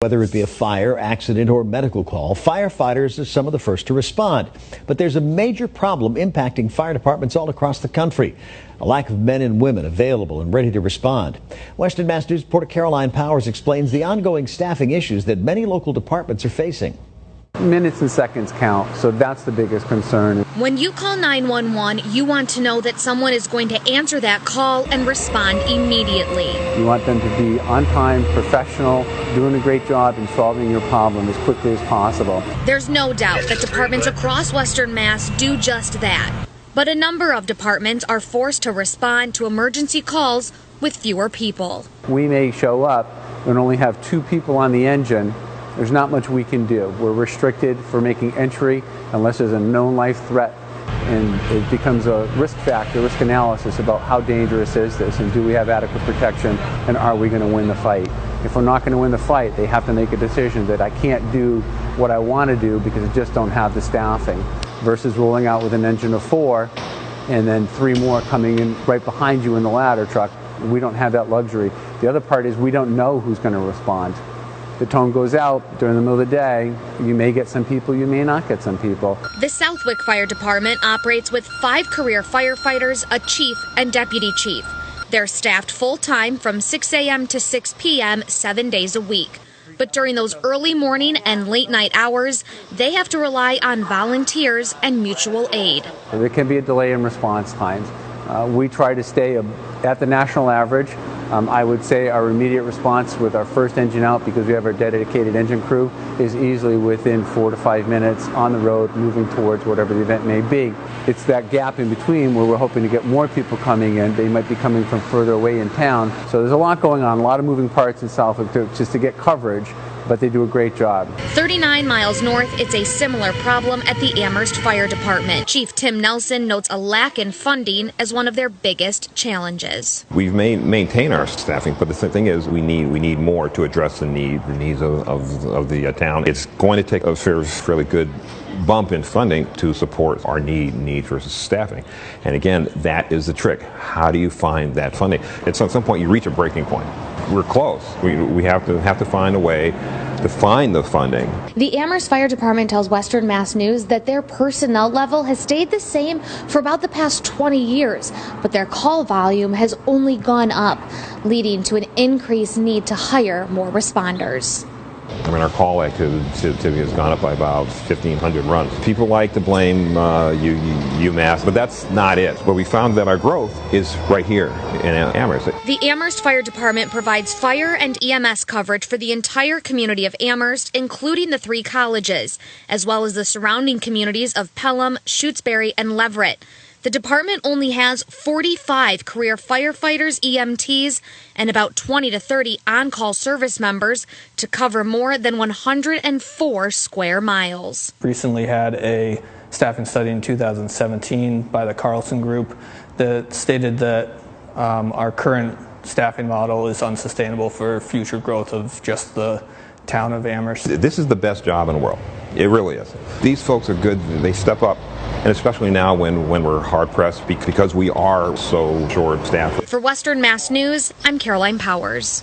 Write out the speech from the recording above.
Whether it be a fire, accident, or medical call, firefighters are some of the first to respond. But there's a major problem impacting fire departments all across the country: a lack of men and women available and ready to respond. Western Mass News reporter Caroline Powers explains the ongoing staffing issues that many local departments are facing. Minutes and seconds count, so that's the biggest concern. When you call 911, you want to know that someone is going to answer that call and respond immediately. You want them to be on time, professional, doing a great job in solving your problem as quickly as possible. There's no doubt that departments across Western Mass do just that. But a number of departments are forced to respond to emergency calls with fewer people. We may show up and only have 2 people on the engine. There's not much we can do. We're restricted for making entry unless there's a known life threat, and it becomes a risk factor, risk analysis about how dangerous is this, and do we have adequate protection, and are we going to win the fight? If we're not going to win the fight, they have to make a decision that I can't do what I want to do because I just don't have the staffing, versus rolling out with an engine of 4 and then 3 more coming in right behind you in the ladder truck. We don't have that luxury. The other part is we don't know who's going to respond. The tone goes out during the middle of the day. You may get some people, you may not get some people. The Southwick Fire Department operates with 5 career firefighters, a chief, and deputy chief. They're staffed full-time from 6 a.m. to 6 p.m. 7 days a week. But during those early morning and late night hours, they have to rely on volunteers and mutual aid. There can be a delay in response times. We try to stay at the national average. I would say our immediate response with our first engine out, because we have our dedicated engine crew, is easily within 4 to 5 minutes on the road, moving towards whatever the event may be. It's that gap in between where we're hoping to get more people coming in. They might be coming from further away in town. So there's a lot going on, a lot of moving parts in Southwick just to get coverage, but they do a great job. 39 miles north, it's a similar problem at the Amherst Fire Department. Chief Tim Nelson notes a lack in funding as one of their biggest challenges. We've maintained our staffing, but the thing is we need more to address the needs of the town. It's going to take a fairly good bump in funding to support our need for staffing. And again, that is the trick. How do you find that funding? It's at some point you reach a breaking point. We're close. We have to find a way to find the funding. The Amherst Fire Department tells Western Mass News that their personnel level has stayed the same for about the past 20 years, but their call volume has only gone up, leading to an increased need to hire more responders. I mean, our call activity has gone up by about 1,500 runs. People like to blame UMass, but that's not it. But we found that our growth is right here in Amherst. The Amherst Fire Department provides fire and EMS coverage for the entire community of Amherst, including the 3 colleges, as well as the surrounding communities of Pelham, Shutesbury, and Leverett. The department only has 45 career firefighters, EMTs, and about 20 to 30 on-call service members to cover more than 104 square miles. Recently had a staffing study in 2017 by the Carlson Group that stated that our current staffing model is unsustainable for future growth of just the town of Amherst. This is the best job in the world. It really is. These folks are good. They step up, and especially now when we're hard-pressed because we are so short-staffed. For Western Mass News, I'm Caroline Powers.